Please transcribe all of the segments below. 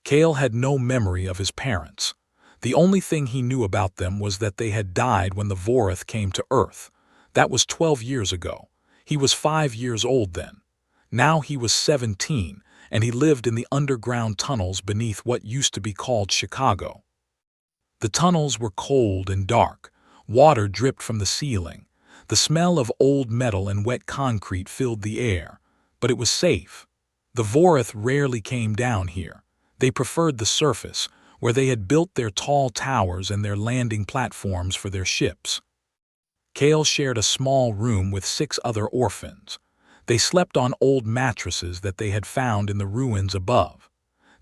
Kale had no memory of his parents. The only thing he knew about them was that they had died when the Vorath came to Earth. That was 12 years ago. He was 5 years old then. Now he was 17, and he lived in the underground tunnels beneath what used to be called Chicago. The tunnels were cold and dark. Water dripped from the ceiling. The smell of old metal and wet concrete filled the air, but it was safe. The Vorath rarely came down here. They preferred the surface, where they had built their tall towers and their landing platforms for their ships. Kale shared a small room with 6 other orphans. They slept on old mattresses that they had found in the ruins above.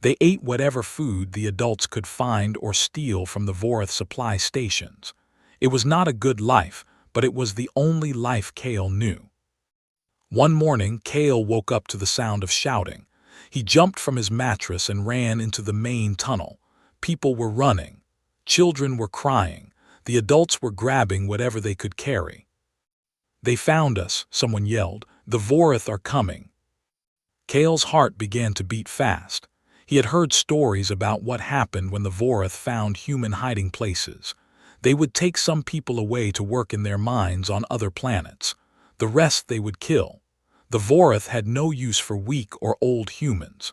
They ate whatever food the adults could find or steal from the Vorath supply stations. It was not a good life, but it was the only life Kale knew. One morning, Kale woke up to the sound of shouting. He jumped from his mattress and ran into the main tunnel. People were running. Children were crying. The adults were grabbing whatever they could carry. "They found us," someone yelled. "The Vorath are coming." Kale's heart began to beat fast. He had heard stories about what happened when the Vorath found human hiding places. They would take some people away to work in their mines on other planets. The rest they would kill. The Vorath had no use for weak or old humans.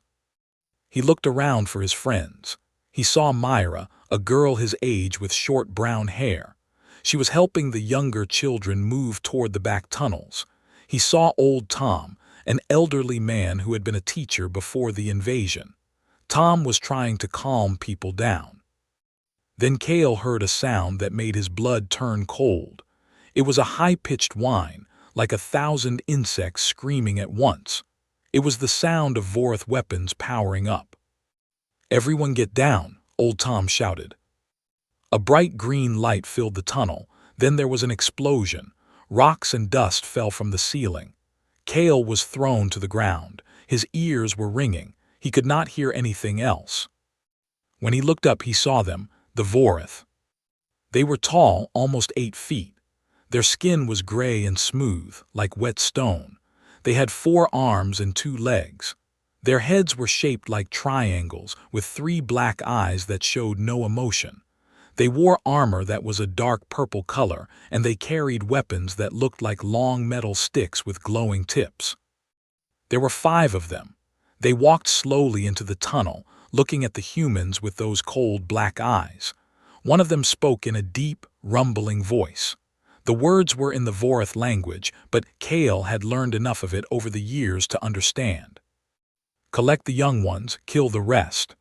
He looked around for his friends. He saw Myra, a girl his age with short brown hair. She was helping the younger children move toward the back tunnels. He saw old Tom, an elderly man who had been a teacher before the invasion. Tom was trying to calm people down. Then Kale heard a sound that made his blood turn cold. It was a high-pitched whine, like 1,000 insects screaming at once. It was the sound of Vorath weapons powering up. "Everyone get down," old Tom shouted. A bright green light filled the tunnel. Then there was an explosion. Rocks and dust fell from the ceiling. Kale was thrown to the ground. His ears were ringing. He could not hear anything else. When he looked up, he saw them, the Vorath. They were tall, almost 8 feet. Their skin was gray and smooth, like wet stone. They had 4 arms and 2 legs. Their heads were shaped like triangles, with 3 black eyes that showed no emotion. They wore armor that was a dark purple color, and they carried weapons that looked like long metal sticks with glowing tips. There were 5 of them. They walked slowly into the tunnel, looking at the humans with those cold black eyes. One of them spoke in a deep, rumbling voice. The words were in the Vorath language, but Kale had learned enough of it over the years to understand. "Collect the young ones, kill the rest."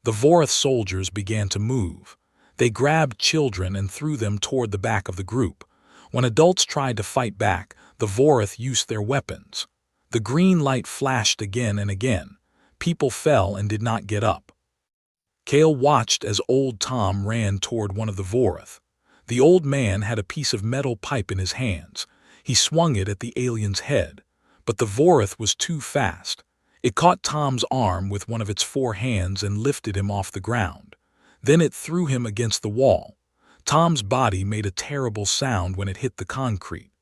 The Vorath soldiers began to move. They grabbed children and threw them toward the back of the group. When adults tried to fight back, the Vorath used their weapons. The green light flashed again and again. People fell and did not get up. Kale watched as old Tom ran toward one of the Vorath. The old man had a piece of metal pipe in his hands. He swung it at the alien's head. But the Vorath was too fast. It caught Tom's arm with one of its 4 hands and lifted him off the ground. Then it threw him against the wall. Tom's body made a terrible sound when it hit the concrete.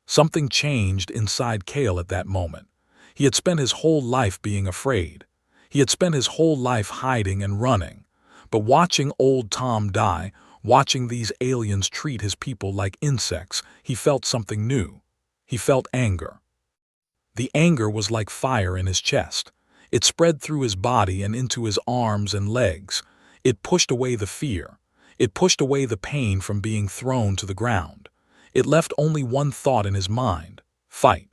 Something changed inside Kale at that moment. He had spent his whole life being afraid. He had spent his whole life hiding and running. But watching old Tom die, watching these aliens treat his people like insects, he felt something new. He felt anger. The anger was like fire in his chest. It spread through his body and into his arms and legs. It pushed away the fear. It pushed away the pain from being thrown to the ground. It left only one thought in his mind: fight.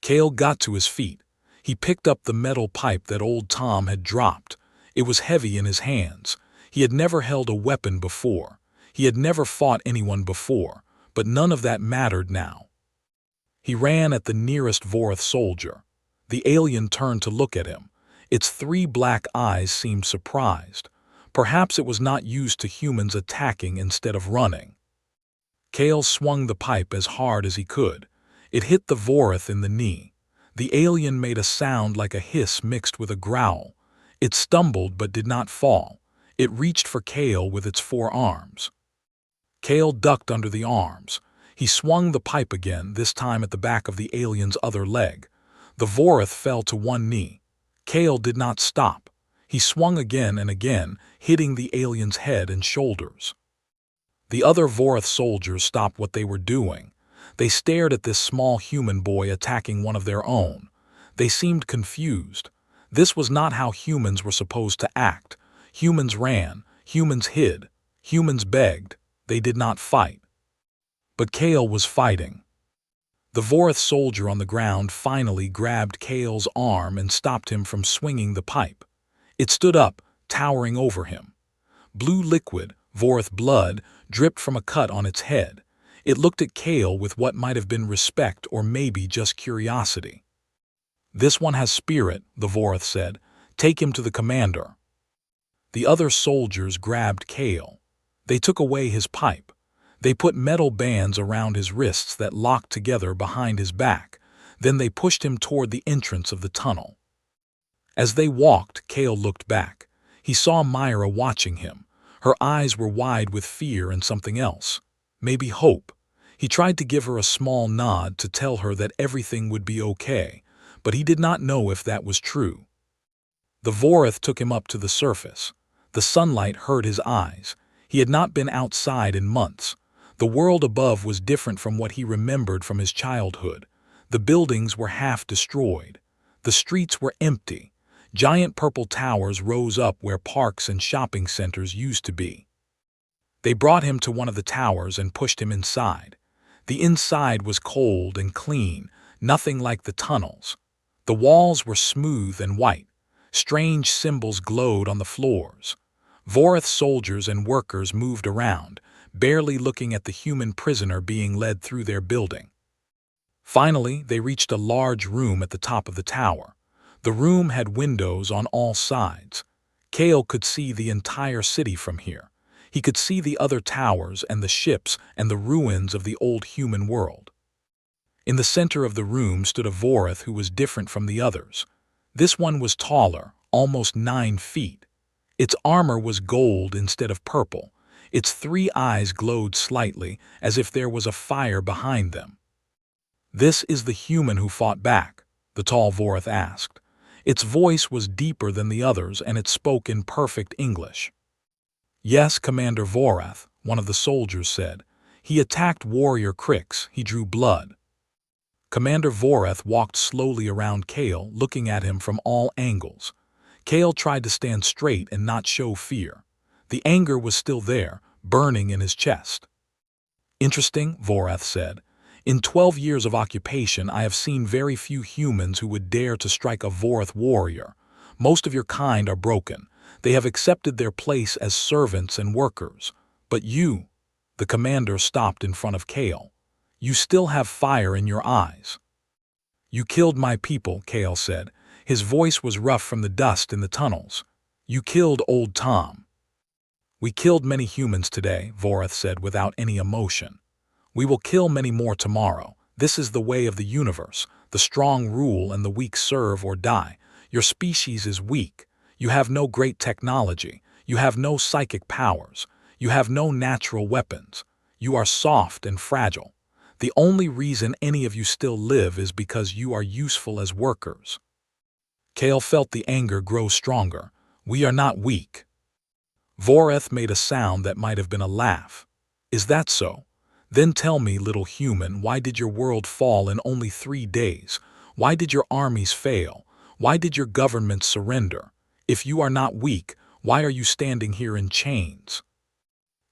Kale got to his feet. He picked up the metal pipe that old Tom had dropped. It was heavy in his hands. He had never held a weapon before. He had never fought anyone before, but none of that mattered now. He ran at the nearest Vorath soldier. The alien turned to look at him. Its 3 black eyes seemed surprised. Perhaps it was not used to humans attacking instead of running. Kale swung the pipe as hard as he could. It hit the Vorath in the knee. The alien made a sound like a hiss mixed with a growl. It stumbled but did not fall. It reached for Kale with its 4 arms. Kale ducked under the arms. He swung the pipe again, this time at the back of the alien's other leg. The Vorath fell to one knee. Kale did not stop. He swung again and again, hitting the alien's head and shoulders. The other Vorath soldiers stopped what they were doing. They stared at this small human boy attacking one of their own. They seemed confused. This was not how humans were supposed to act. Humans ran, humans hid, humans begged. They did not fight. But Kale was fighting. The Vorath soldier on the ground finally grabbed Kale's arm and stopped him from swinging the pipe. It stood up, towering over him. Blue liquid, Vorath blood, dripped from a cut on its head. It looked at Kale with what might have been respect or maybe just curiosity. "This one has spirit," the Vorath said. "Take him to the commander." The other soldiers grabbed Kale. They took away his pipe. They put metal bands around his wrists that locked together behind his back. Then they pushed him toward the entrance of the tunnel. As they walked, Kale looked back. He saw Myra watching him. Her eyes were wide with fear and something else. Maybe hope. He tried to give her a small nod to tell her that everything would be okay, but he did not know if that was true. The Vorath took him up to the surface. The sunlight hurt his eyes. He had not been outside in months. The world above was different from what he remembered from his childhood. The buildings were half destroyed. The streets were empty. Giant purple towers rose up where parks and shopping centers used to be. They brought him to one of the towers and pushed him inside. The inside was cold and clean, nothing like the tunnels. The walls were smooth and white. Strange symbols glowed on the floors. Vorath soldiers and workers moved around, barely looking at the human prisoner being led through their building. Finally, they reached a large room at the top of the tower. The room had windows on all sides. Kale could see the entire city from here. He could see the other towers and the ships and the ruins of the old human world. In the center of the room stood a Vorath who was different from the others. This one was taller, almost 9 feet. Its armor was gold instead of purple. Its 3 eyes glowed slightly, as if there was a fire behind them. "This is the human who fought back?" the tall Vorath asked. Its voice was deeper than the others, and it spoke in perfect English. "Yes, Commander Vorath," one of the soldiers said. "He attacked Warrior Crix. He drew blood." Commander Vorath walked slowly around Kale, looking at him from all angles. Kale tried to stand straight and not show fear. The anger was still there, burning in his chest. "Interesting," Vorath said. "In 12 years of occupation, I have seen very few humans who would dare to strike a Vorath warrior. Most of your kind are broken. They have accepted their place as servants and workers. But you," the commander stopped in front of Kale, "you still have fire in your eyes." "You killed my people," Kale said. His voice was rough from the dust in the tunnels. "You killed old Tom." "We killed many humans today," Vorath said without any emotion. "We will kill many more tomorrow. This is the way of the universe. The strong rule and the weak serve or die. Your species is weak. You have no great technology. You have no psychic powers. You have no natural weapons. You are soft and fragile. The only reason any of you still live is because you are useful as workers." Kale felt the anger grow stronger. "We are not weak." Vorath made a sound that might have been a laugh. "Is that so? Then tell me, little human, why did your world fall in only 3 days? Why did your armies fail? Why did your government surrender? If you are not weak, why are you standing here in chains?"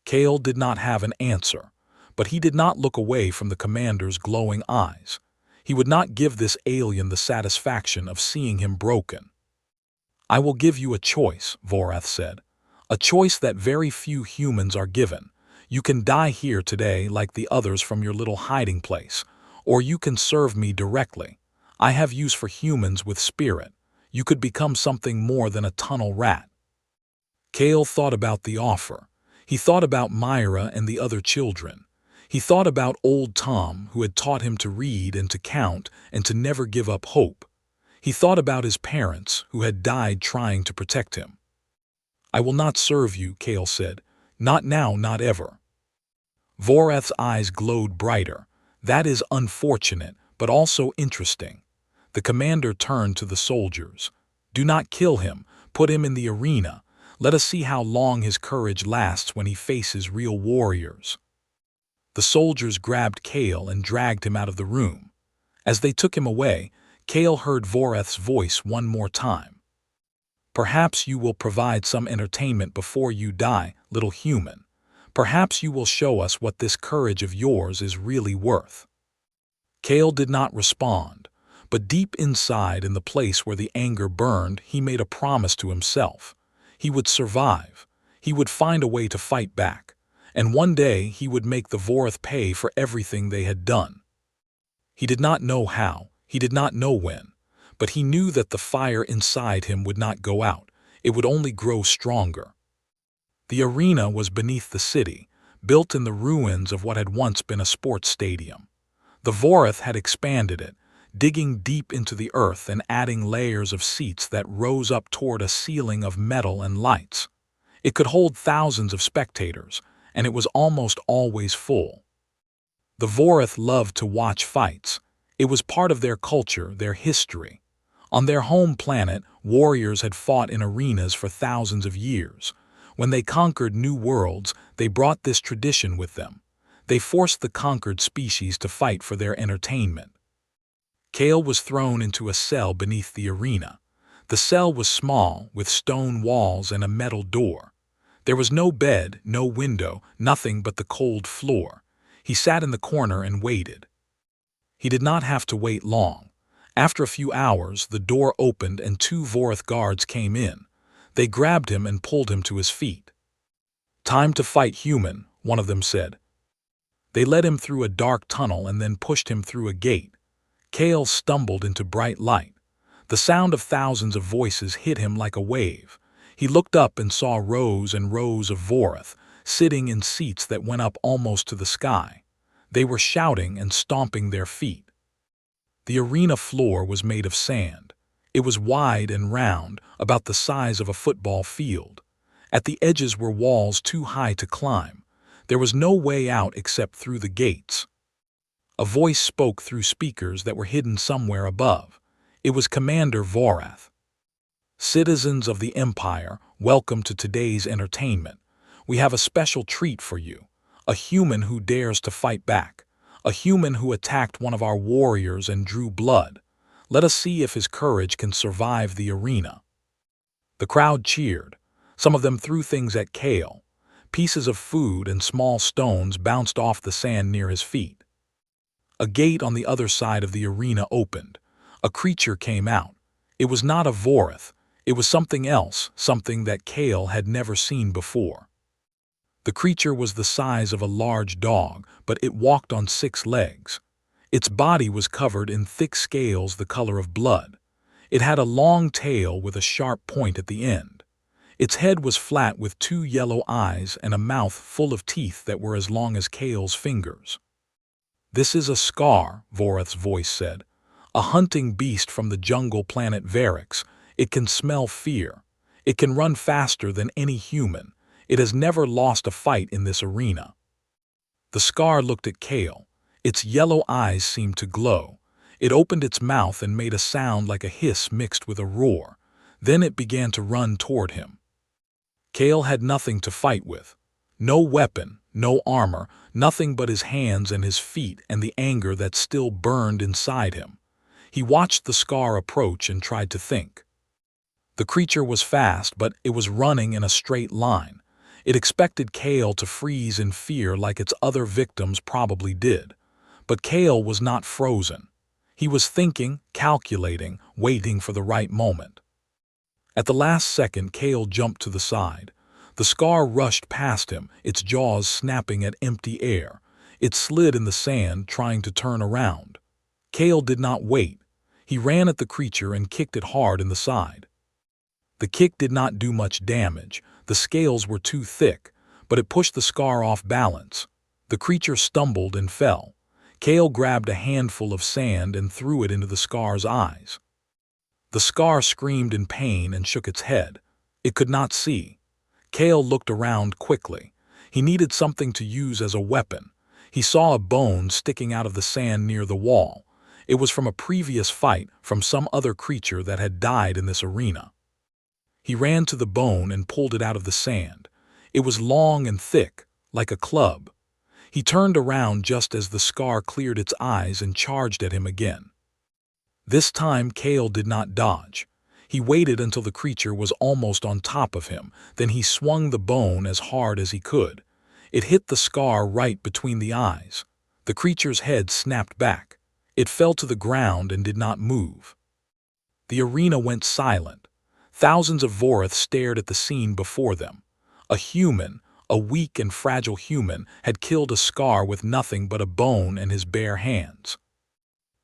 Kale did not have an answer, but he did not look away from the commander's glowing eyes. He would not give this alien the satisfaction of seeing him broken. "I will give you a choice," Vorath said. "A choice that very few humans are given. You can die here today like the others from your little hiding place, or you can serve me directly. I have use for humans with spirit. You could become something more than a tunnel rat." Kale thought about the offer. He thought about Myra and the other children. He thought about old Tom, who had taught him to read and to count and to never give up hope. He thought about his parents, who had died trying to protect him. "I will not serve you," Kale said. "Not now, not ever." Vorath's eyes glowed brighter. "That is unfortunate, but also interesting." The commander turned to the soldiers. "Do not kill him. Put him in the arena. Let us see how long his courage lasts when he faces real warriors." The soldiers grabbed Kale and dragged him out of the room. As they took him away, Kale heard Voreth's voice one more time. "Perhaps you will provide some entertainment before you die, little human. Perhaps you will show us what this courage of yours is really worth." Kale did not respond, but deep inside, in the place where the anger burned, he made a promise to himself. He would survive. He would find a way to fight back. And one day he would make the Voreth pay for everything they had done. He did not know how, he did not know when, but he knew that the fire inside him would not go out, it would only grow stronger. The arena was beneath the city, built in the ruins of what had once been a sports stadium. The Voreth had expanded it, digging deep into the earth and adding layers of seats that rose up toward a ceiling of metal and lights. It could hold thousands of spectators, and it was almost always full. The Voreth loved to watch fights. It was part of their culture, their history. On their home planet, warriors had fought in arenas for thousands of years. When they conquered new worlds, they brought this tradition with them. They forced the conquered species to fight for their entertainment. Kale was thrown into a cell beneath the arena. The cell was small, with stone walls and a metal door. There was no bed, no window, nothing but the cold floor. He sat in the corner and waited. He did not have to wait long. After a few hours, the door opened and 2 Voreth guards came in. They grabbed him and pulled him to his feet. "Time to fight, human," one of them said. They led him through a dark tunnel and then pushed him through a gate. Kale stumbled into bright light. The sound of thousands of voices hit him like a wave. He looked up and saw rows and rows of Voreth, sitting in seats that went up almost to the sky. They were shouting and stomping their feet. The arena floor was made of sand. It was wide and round, about the size of a football field. At the edges were walls too high to climb. There was no way out except through the gates. A voice spoke through speakers that were hidden somewhere above. It was Commander Voreth. "Citizens of the Empire, welcome to today's entertainment. We have a special treat for you. A human who dares to fight back. A human who attacked one of our warriors and drew blood. Let us see if his courage can survive the arena." The crowd cheered. Some of them threw things at Kale. Pieces of food and small stones bounced off the sand near his feet. A gate on the other side of the arena opened. A creature came out. It was not a Voreth. It was something else, something that Kale had never seen before. The creature was the size of a large dog, but it walked on 6 legs. Its body was covered in thick scales the color of blood. It had a long tail with a sharp point at the end. Its head was flat with 2 yellow eyes and a mouth full of teeth that were as long as Kale's fingers. "This is a Scar," Voreth's voice said. "A hunting beast from the jungle planet Varix. It can smell fear. It can run faster than any human. It has never lost a fight in this arena." The Scar looked at Kale. Its yellow eyes seemed to glow. It opened its mouth and made a sound like a hiss mixed with a roar. Then it began to run toward him. Kale had nothing to fight with. No weapon, no armor, nothing but his hands and his feet and the anger that still burned inside him. He watched the Scar approach and tried to think. The creature was fast, but it was running in a straight line. It expected Kale to freeze in fear like its other victims probably did. But Kale was not frozen. He was thinking, calculating, waiting for the right moment. At the last second, Kale jumped to the side. The Scar rushed past him, its jaws snapping at empty air. It slid in the sand, trying to turn around. Kale did not wait. He ran at the creature and kicked it hard in the side. The kick did not do much damage. The scales were too thick, but it pushed the Scar off balance. The creature stumbled and fell. Kale grabbed a handful of sand and threw it into the Scar's eyes. The Scar screamed in pain and shook its head. It could not see. Kale looked around quickly. He needed something to use as a weapon. He saw a bone sticking out of the sand near the wall. It was from a previous fight, from some other creature that had died in this arena. He ran to the bone and pulled it out of the sand. It was long and thick, like a club. He turned around just as the scar cleared its eyes and charged at him again. This time Kale did not dodge. He waited until the creature was almost on top of him, then he swung the bone as hard as he could. It hit the scar right between the eyes. The creature's head snapped back. It fell to the ground and did not move. The arena went silent. Thousands of Vorith stared at the scene before them. A human, a weak and fragile human, had killed a scar with nothing but a bone and his bare hands.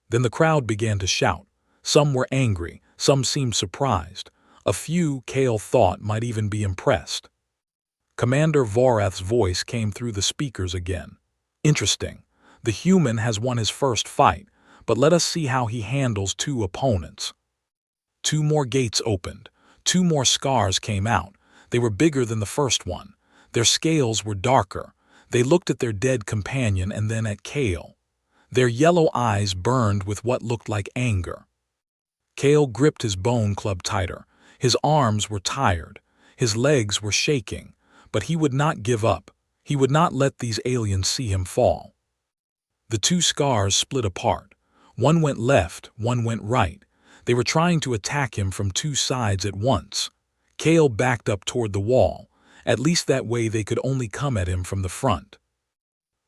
Then the crowd began to shout. Some were angry, some seemed surprised. A few, Kale thought, might even be impressed. Commander Voreth's voice came through the speakers again. Interesting. The human has won his first fight, but let us see how he handles two opponents. 2 more gates opened. 2 more scars came out. They were bigger than the first one. Their scales were darker. They looked at their dead companion and then at Kale. Their yellow eyes burned with what looked like anger. Kale gripped his bone club tighter. His arms were tired. His legs were shaking. But he would not give up. He would not let these aliens see him fall. The 2 scars split apart. One went left, one went right. They were trying to attack him from 2 sides at once. Kale backed up toward the wall. At least that way they could only come at him from the front.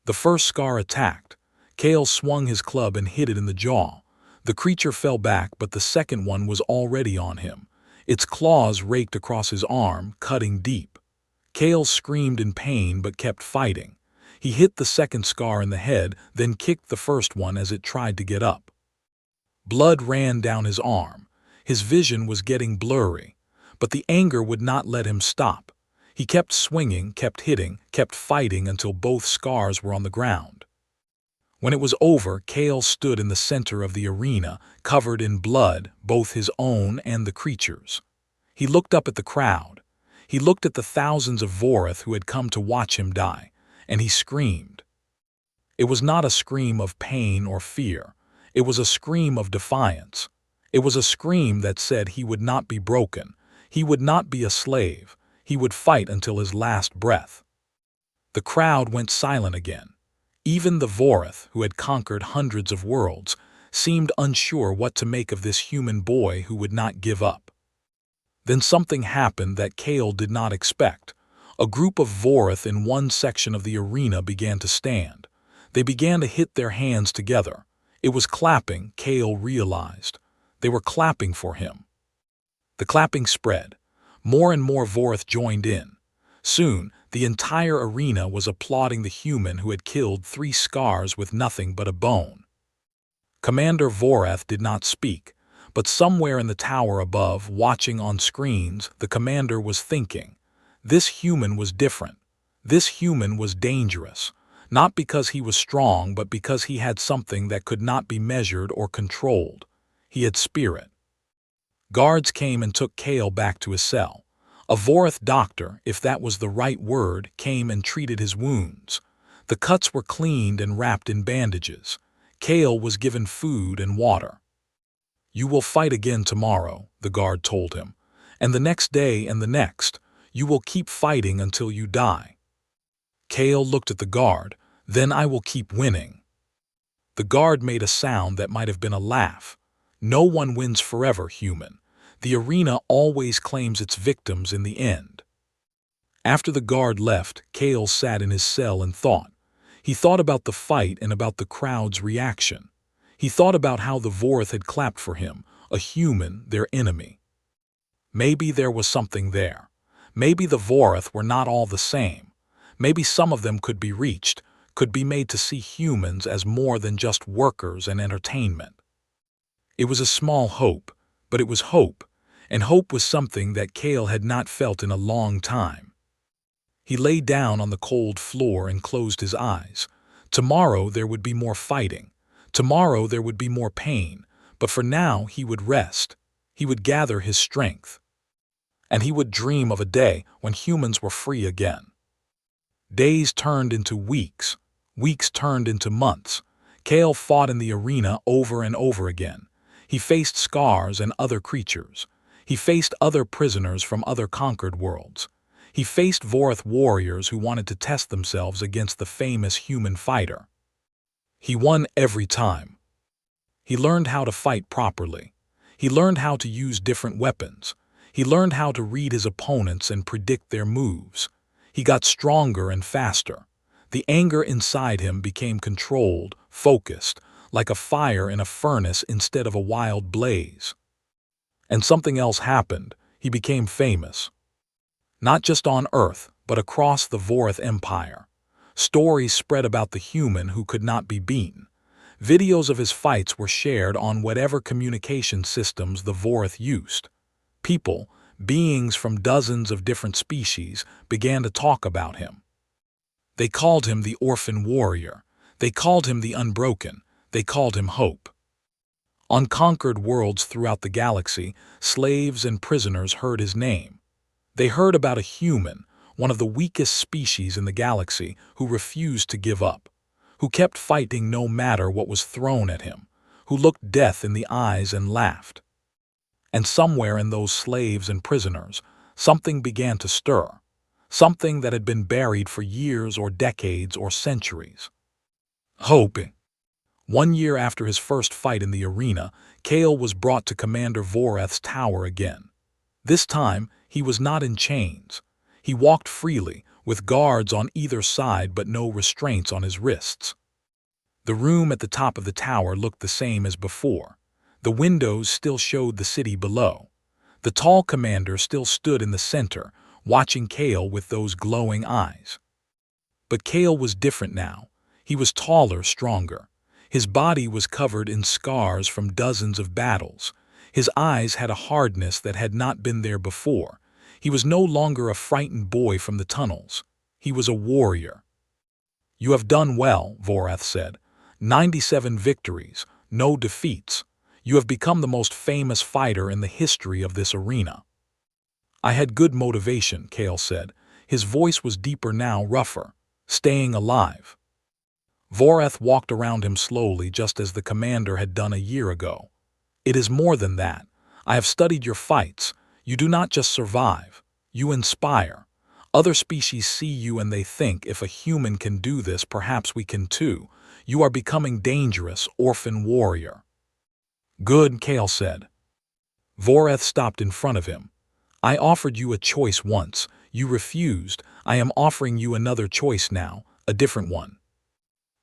The first scar attacked. Kale swung his club and hit it in the jaw. The creature fell back, but the second one was already on him. Its claws raked across his arm, cutting deep. Kale screamed in pain but kept fighting. He hit the second scar in the head, then kicked the first one as it tried to get up. Blood ran down his arm. His vision was getting blurry. But the anger would not let him stop. He kept swinging, kept hitting, kept fighting until both scars were on the ground. When it was over, Kale stood in the center of the arena, covered in blood, both his own and the creature's. He looked up at the crowd. He looked at the thousands of Vorith who had come to watch him die, and he screamed. It was not a scream of pain or fear. It was a scream of defiance. It was a scream that said he would not be broken. He would not be a slave. He would fight until his last breath. The crowd went silent again. Even the Vorith, who had conquered hundreds of worlds, seemed unsure what to make of this human boy who would not give up. Then something happened that Kale did not expect. A group of Vorith in one section of the arena began to stand. They began to hit their hands together. It was clapping, Kale realized. They were clapping for him. The clapping spread. More and more Vorith joined in. Soon, the entire arena was applauding the human who had killed 3 scars with nothing but a bone. Commander Voreth did not speak, but somewhere in the tower above, watching on screens, the commander was thinking, this human was different. This human was dangerous, not because he was strong, but because he had something that could not be measured or controlled. He had spirit. Guards came and took Kale back to his cell. A Vorith doctor, if that was the right word, came and treated his wounds. The cuts were cleaned and wrapped in bandages. Kale was given food and water. You will fight again tomorrow, the guard told him, and the next day and the next. You will keep fighting until you die. Kale looked at the guard. Then I will keep winning. The guard made a sound that might have been a laugh. No one wins forever, human. The arena always claims its victims in the end. After the guard left, Kale sat in his cell and thought. He thought about the fight and about the crowd's reaction. He thought about how the Vorith had clapped for him, a human, their enemy. Maybe there was something there. Maybe the Vorith were not all the same. Maybe some of them could be reached, could be made to see humans as more than just workers and entertainment. It was a small hope, but it was hope, and hope was something that Kale had not felt in a long time. He lay down on the cold floor and closed his eyes. Tomorrow there would be more fighting. Tomorrow there would be more pain, but for now he would rest. He would gather his strength. And he would dream of a day when humans were free again. Days turned into weeks. Weeks turned into months. Kale fought in the arena over and over again. He faced scars and other creatures. He faced other prisoners from other conquered worlds. He faced Vorith warriors who wanted to test themselves against the famous human fighter. He won every time. He learned how to fight properly. He learned how to use different weapons. He learned how to read his opponents and predict their moves. He got stronger and faster. The anger inside him became controlled, focused, like a fire in a furnace instead of a wild blaze. And something else happened. He became famous. Not just on Earth, but across the Vorith Empire. Stories spread about the human who could not be beaten. Videos of his fights were shared on whatever communication systems the Vorith used. People, beings from dozens of different species, began to talk about him. They called him the Orphan Warrior. They called him the Unbroken. They called him Hope. On conquered worlds throughout the galaxy, slaves and prisoners heard his name. They heard about a human, one of the weakest species in the galaxy, who refused to give up, who kept fighting no matter what was thrown at him, who looked death in the eyes and laughed. And somewhere in those slaves and prisoners, something began to stir, something that had been buried for years or decades or centuries. Hope. 1 year after his first fight in the arena, Kale was brought to Commander Voreth's tower again. This time, he was not in chains. He walked freely, with guards on either side but no restraints on his wrists. The room at the top of the tower looked the same as before. The windows still showed the city below. The tall commander still stood in the center, watching Kale with those glowing eyes. But Kale was different now. He was taller, stronger. His body was covered in scars from dozens of battles. His eyes had a hardness that had not been there before. He was no longer a frightened boy from the tunnels. He was a warrior. "You have done well," Voreth said. 97 victories, no defeats. You have become the most famous fighter in the history of this arena. "I had good motivation," Kale said. His voice was deeper now, rougher. "Staying alive." Voreth walked around him slowly, just as the commander had done a year ago. "It is more than that. I have studied your fights. You do not just survive. You inspire. Other species see you and they think, if a human can do this, perhaps we can too. You are becoming dangerous, orphan warrior." "Good," Kale said. Voreth stopped in front of him. "I offered you a choice once. You refused. I am offering you another choice now, a different one."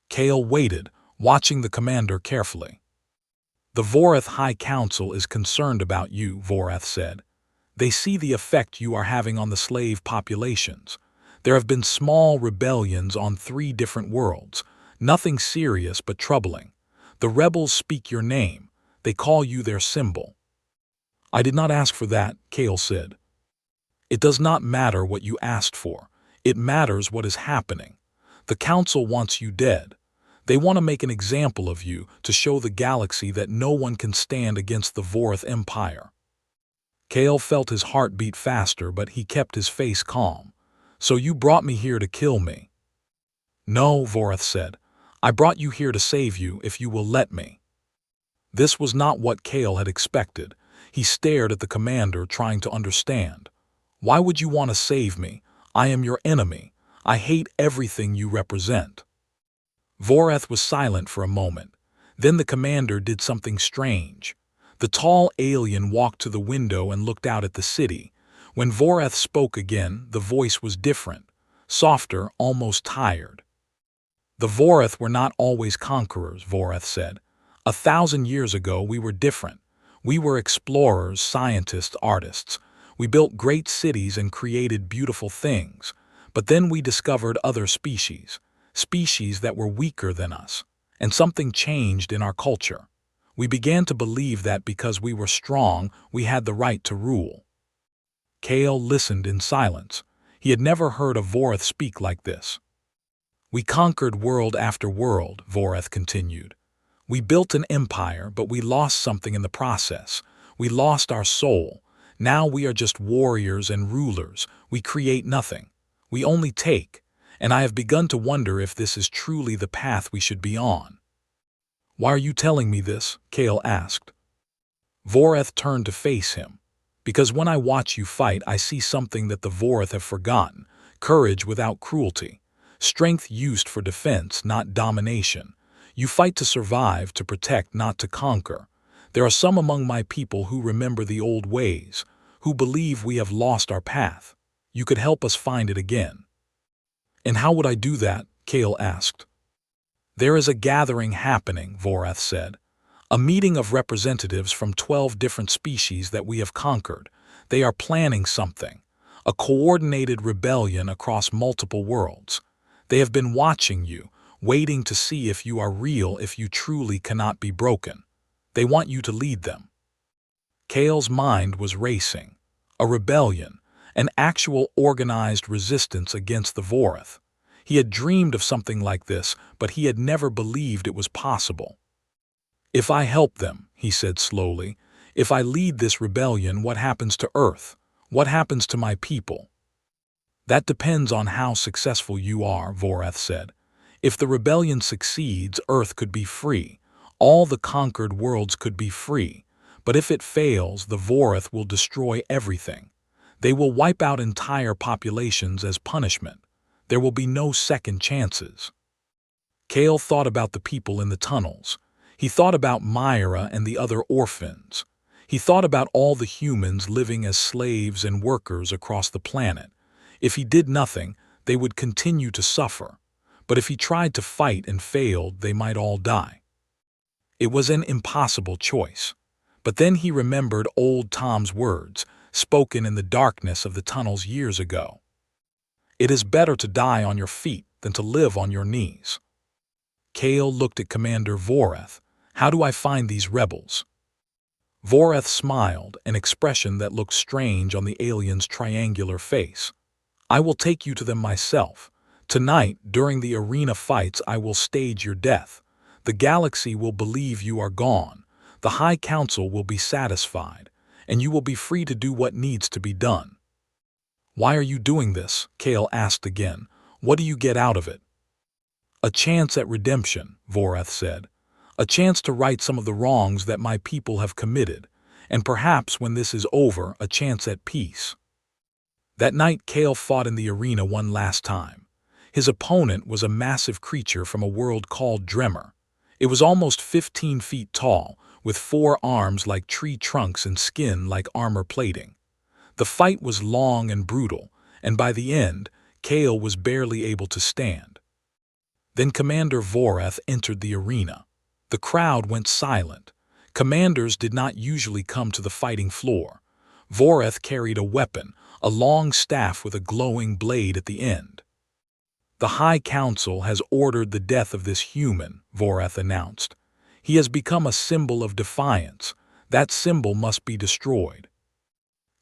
Kale waited, watching the commander carefully. "The Vorith High Council is concerned about you," Voreth said. "They see the effect you are having on the slave populations. There have been small rebellions on 3 different worlds, nothing serious but troubling. The rebels speak your name. They call you their symbol." "I did not ask for that," Kale said. "It does not matter what you asked for. It matters what is happening. The Council wants you dead. They want to make an example of you to show the galaxy that no one can stand against the Vorith Empire." Kale felt his heart beat faster, but he kept his face calm. "So you brought me here to kill me?" "No," Voreth said. "I brought you here to save you if you will let me." This was not what Kale had expected. He stared at the commander, trying to understand. "Why would you want to save me? I am your enemy. I hate everything you represent." Voreth was silent for a moment. Then the commander did something strange. The tall alien walked to the window and looked out at the city. When Voreth spoke again, the voice was different, softer, almost tired. "The Vorith were not always conquerors," Voreth said. 1,000 years ago we were different. We were explorers, scientists, artists. We built great cities and created beautiful things. But then we discovered other species that were weaker than us, and something changed in our culture. We began to believe that because we were strong, we had the right to rule." Kale listened in silence. He had never heard a Vorith speak like this. "We conquered world after world," Voreth continued. "We built an empire, but we lost something in the process. We lost our soul. Now we are just warriors and rulers. We create nothing. We only take. And I have begun to wonder if this is truly the path we should be on." "Why are you telling me this?" Kale asked. Voreth turned to face him. Because when I watch you fight, I see something that the Vorith have forgotten: courage without cruelty, strength used for defense, not domination. You fight to survive, to protect, not to conquer. There are some among my people who remember the old ways, who believe we have lost our path. You could help us find it again." "And how would I do that?" Kale asked. "There is a gathering happening," Voreth said. "A meeting of representatives from 12 different species that we have conquered. They are planning something, a coordinated rebellion across multiple worlds. They have been watching you, waiting to see if you are real, if you truly cannot be broken. They want you to lead them." Kale's mind was racing. A rebellion, an actual organized resistance against the Vorith. He had dreamed of something like this, but he had never believed it was possible. "If I help them," he said slowly, "if I lead this rebellion, what happens to Earth? What happens to my people?" "That depends on how successful you are," Voreth said. "If the rebellion succeeds, Earth could be free. All the conquered worlds could be free. But if it fails, the Vorith will destroy everything. They will wipe out entire populations as punishment. There will be no second chances." Kale thought about the people in the tunnels. He thought about Myra and the other orphans. He thought about all the humans living as slaves and workers across the planet. If he did nothing, they would continue to suffer. But if he tried to fight and failed, they might all die. It was an impossible choice. But then he remembered old Tom's words, spoken in the darkness of the tunnels years ago. "It is better to die on your feet than to live on your knees." Kale looked at Commander Voreth. "How do I find these rebels?" Voreth smiled, an expression that looked strange on the alien's triangular face. "I will take you to them myself. Tonight, during the arena fights, I will stage your death. The galaxy will believe you are gone. The High Council will be satisfied, and you will be free to do what needs to be done." "Why are you doing this?" Kale asked again. "What do you get out of it?" "A chance at redemption," Voreth said. "A chance to right some of the wrongs that my people have committed, and perhaps when this is over, a chance at peace." That night, Kale fought in the arena one last time. His opponent was a massive creature from a world called Dremmer. It was almost 15 feet tall, with 4 arms like tree trunks and skin like armor plating. The fight was long and brutal, and by the end, Kale was barely able to stand. Then Commander Voreth entered the arena. The crowd went silent. Commanders did not usually come to the fighting floor. Voreth carried a weapon, a long staff with a glowing blade at the end. "The High Council has ordered the death of this human," Voreth announced. "He has become a symbol of defiance. That symbol must be destroyed."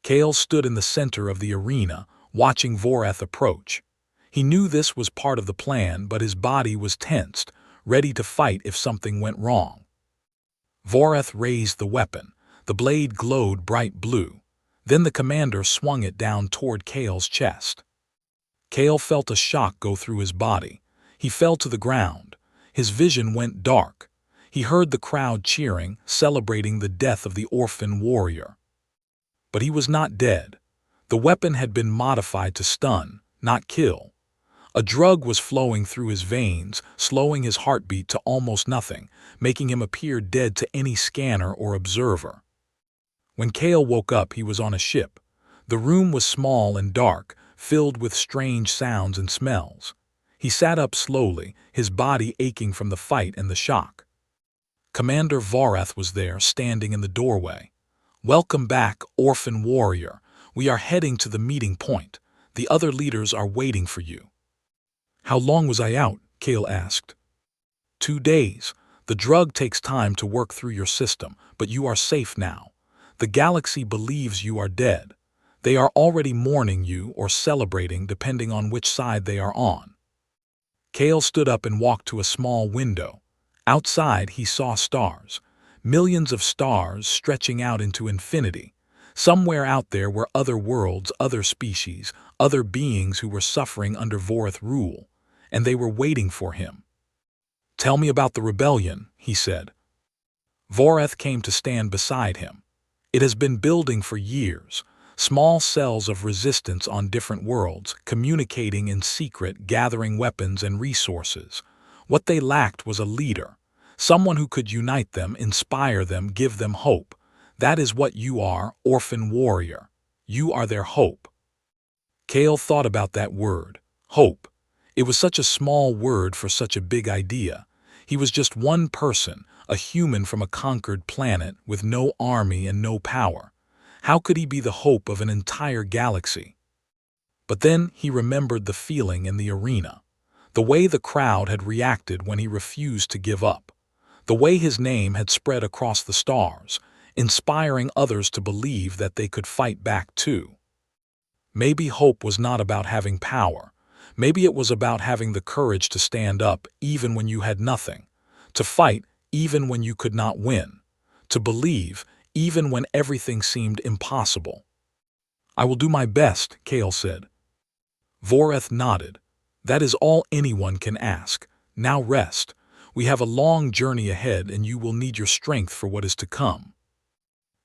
Kale stood in the center of the arena, watching Voreth approach. He knew this was part of the plan, but his body was tensed, ready to fight if something went wrong. Voreth raised the weapon. The blade glowed bright blue. Then the commander swung it down toward Kale's chest. Kale felt a shock go through his body. He fell to the ground. His vision went dark. He heard the crowd cheering, celebrating the death of the orphan warrior. But he was not dead. The weapon had been modified to stun, not kill. A drug was flowing through his veins, slowing his heartbeat to almost nothing, making him appear dead to any scanner or observer. When Kale woke up, he was on a ship. The room was small and dark, filled with strange sounds and smells. He sat up slowly, his body aching from the fight and the shock. Commander Voreth was there, standing in the doorway. "Welcome back, orphan warrior. We are heading to the meeting point. The other leaders are waiting for you." "How long was I out?" Kale asked. 2 days. The drug takes time to work through your system, but you are safe now. The galaxy believes you are dead. They are already mourning you or celebrating, depending on which side they are on. Kale stood up and walked to a small window. Outside, he saw stars. Millions of stars stretching out into infinity. Somewhere out there were other worlds, other species, other beings who were suffering under Voreth rule, and they were waiting for him. "Tell me about the rebellion," he said. Voreth came to stand beside him. It has been building for years, small cells of resistance on different worlds, communicating in secret, gathering weapons and resources. What they lacked was a leader, someone who could unite them, inspire them, give them hope. That is what you are, orphan warrior. You are their hope. Kale thought about that word, hope. It was such a small word for such a big idea. He was just one person, a human from a conquered planet with no army and no power. How could he be the hope of an entire galaxy? But then he remembered the feeling in the arena, the way the crowd had reacted when he refused to give up, the way his name had spread across the stars, inspiring others to believe that they could fight back too. Maybe hope was not about having power. Maybe it was about having the courage to stand up even when you had nothing, to fight even when you could not win, to believe even when everything seemed impossible. "I will do my best," Kale said. Voreth nodded. "That is all anyone can ask. Now rest. We have a long journey ahead and you will need your strength for what is to come."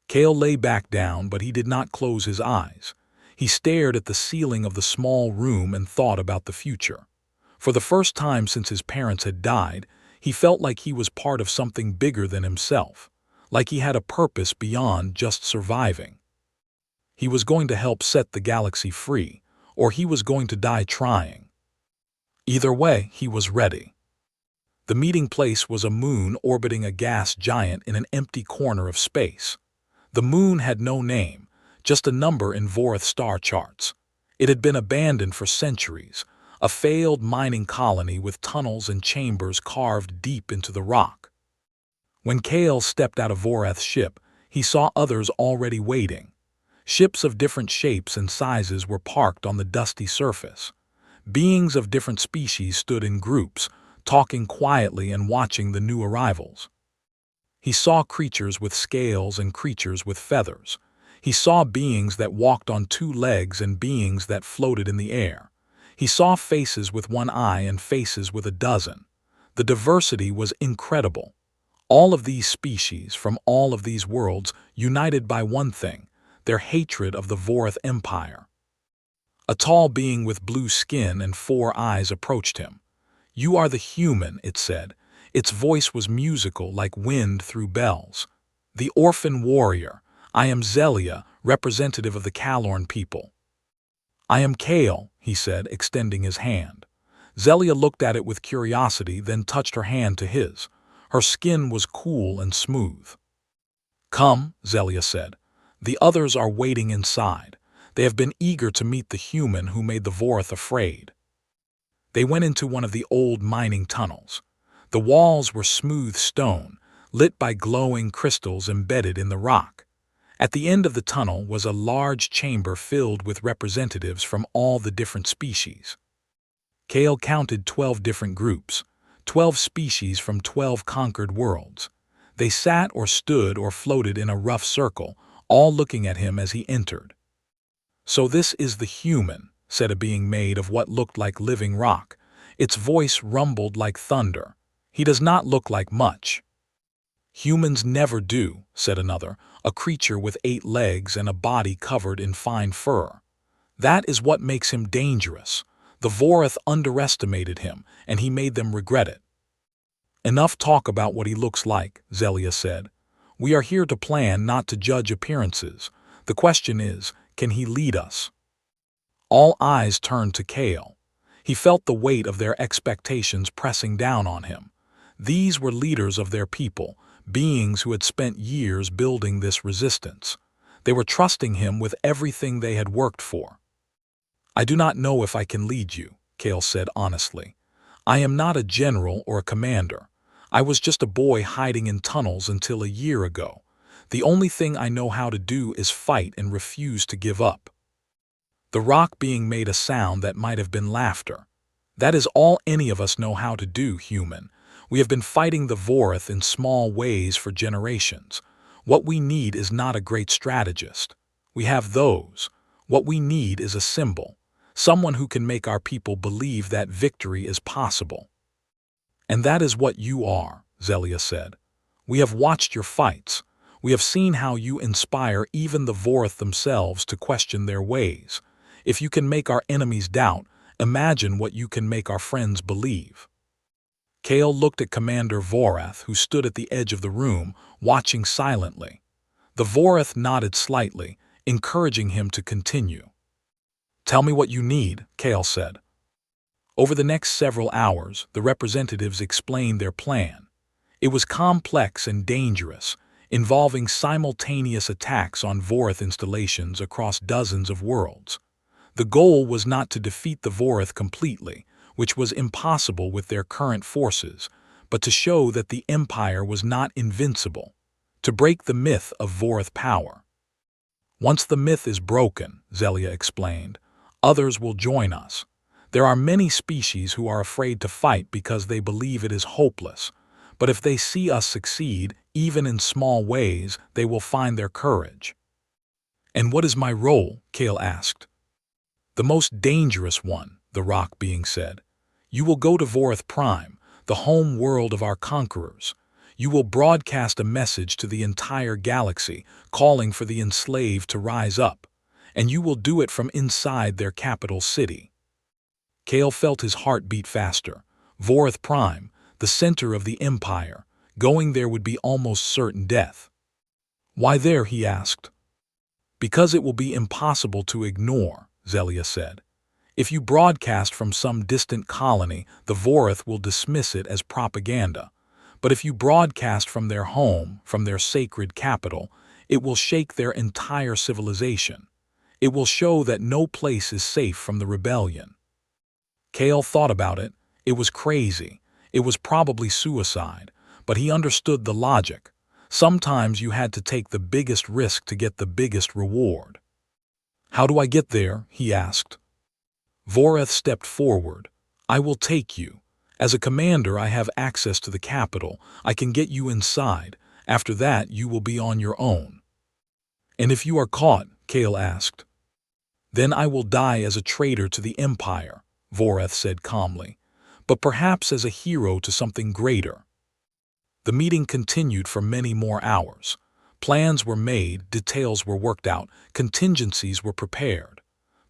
Kale lay back down, but he did not close his eyes. He stared at the ceiling of the small room and thought about the future. For the first time since his parents had died, he felt like he was part of something bigger than himself, like he had a purpose beyond just surviving. He was going to help set the galaxy free, or he was going to die trying. Either way, he was ready. The meeting place was a moon orbiting a gas giant in an empty corner of space. The moon had no name, just a number in Voreth star charts. It had been abandoned for centuries, a failed mining colony with tunnels and chambers carved deep into the rock. When Kale stepped out of Voreth's ship, he saw others already waiting. Ships of different shapes and sizes were parked on the dusty surface. Beings of different species stood in groups, talking quietly and watching the new arrivals. He saw creatures with scales and creatures with feathers. He saw beings that walked on two legs and beings that floated in the air. He saw faces with one eye and faces with a dozen. The diversity was incredible. All of these species from all of these worlds united by one thing, their hatred of the Voreth Empire. A tall being with blue skin and 4 eyes approached him. "You are the human," it said. Its voice was musical like wind through bells. "The orphan warrior. I am Zelia, representative of the Kalorn people." "I am Kale," he said, extending his hand. Zelia looked at it with curiosity, then touched her hand to his. Her skin was cool and smooth. "Come," Zelia said. "The others are waiting inside. They have been eager to meet the human who made the Voreth afraid." They went into one of the old mining tunnels. The walls were smooth stone, lit by glowing crystals embedded in the rock. At the end of the tunnel was a large chamber filled with representatives from all the different species. Kale counted 12 different groups, 12 species from 12 conquered worlds. They sat or stood or floated in a rough circle, all looking at him as he entered. "So this is the human," said a being made of what looked like living rock. Its voice rumbled like thunder. "He does not look like much." "Humans never do," said another, a creature with 8 legs and a body covered in fine fur. "That is what makes him dangerous. The Voreth underestimated him, and he made them regret it." "Enough talk about what he looks like," Zelia said. "We are here to plan, not to judge appearances. The question is, can he lead us?" All eyes turned to Kale. He felt the weight of their expectations pressing down on him. These were leaders of their people, beings who had spent years building this resistance. They were trusting him with everything they had worked for. "I do not know if I can lead you," Kale said honestly. "I am not a general or a commander. I was just a boy hiding in tunnels until a year ago. The only thing I know how to do is fight and refuse to give up." The rock being made a sound that might have been laughter. "That is all any of us know how to do, human. We have been fighting the Voreth in small ways for generations. What we need is not a great strategist. We have those. What we need is a symbol, someone who can make our people believe that victory is possible." "And that is what you are," Zelia said. "We have watched your fights. We have seen how you inspire even the Vorth themselves to question their ways. If you can make our enemies doubt, imagine what you can make our friends believe." Kale looked at Commander Vorath, who stood at the edge of the room, watching silently. The Vorath nodded slightly, encouraging him to continue. "Tell me what you need," Kale said. Over the next several hours, the representatives explained their plan. It was complex and dangerous, involving simultaneous attacks on Vorth installations across dozens of worlds. The goal was not to defeat the Vorth completely, which was impossible with their current forces, but to show that the Empire was not invincible, to break the myth of Vorth power. "Once the myth is broken," Zelia explained, "others will join us. There are many species who are afraid to fight because they believe it is hopeless, but if they see us succeed, even in small ways, they will find their courage." "And what is my role?" Kale asked. "The most dangerous one," the rock being said. "You will go to Vorth Prime, the home world of our conquerors. You will broadcast a message to the entire galaxy, calling for the enslaved to rise up, and you will do it from inside their capital city." Kale felt his heart beat faster. Vorth Prime, the center of the Empire, going there would be almost certain death. "Why there?" he asked. "Because it will be impossible to ignore," Zelia said. "If you broadcast from some distant colony, the Vorth will dismiss it as propaganda. But if you broadcast from their home, from their sacred capital, it will shake their entire civilization. It will show that no place is safe from the rebellion." Kale thought about it. It was crazy. It was probably suicide, but he understood the logic. Sometimes you had to take the biggest risk to get the biggest reward. "How do I get there?" he asked. Voreth stepped forward. "I will take you. As a commander, I have access to the capital. I can get you inside. After that, you will be on your own." "And if you are caught?" Kale asked. "Then I will die as a traitor to the Empire," Voreth said calmly, "but perhaps as a hero to something greater." The meeting continued for many more hours. Plans were made, details were worked out, contingencies were prepared.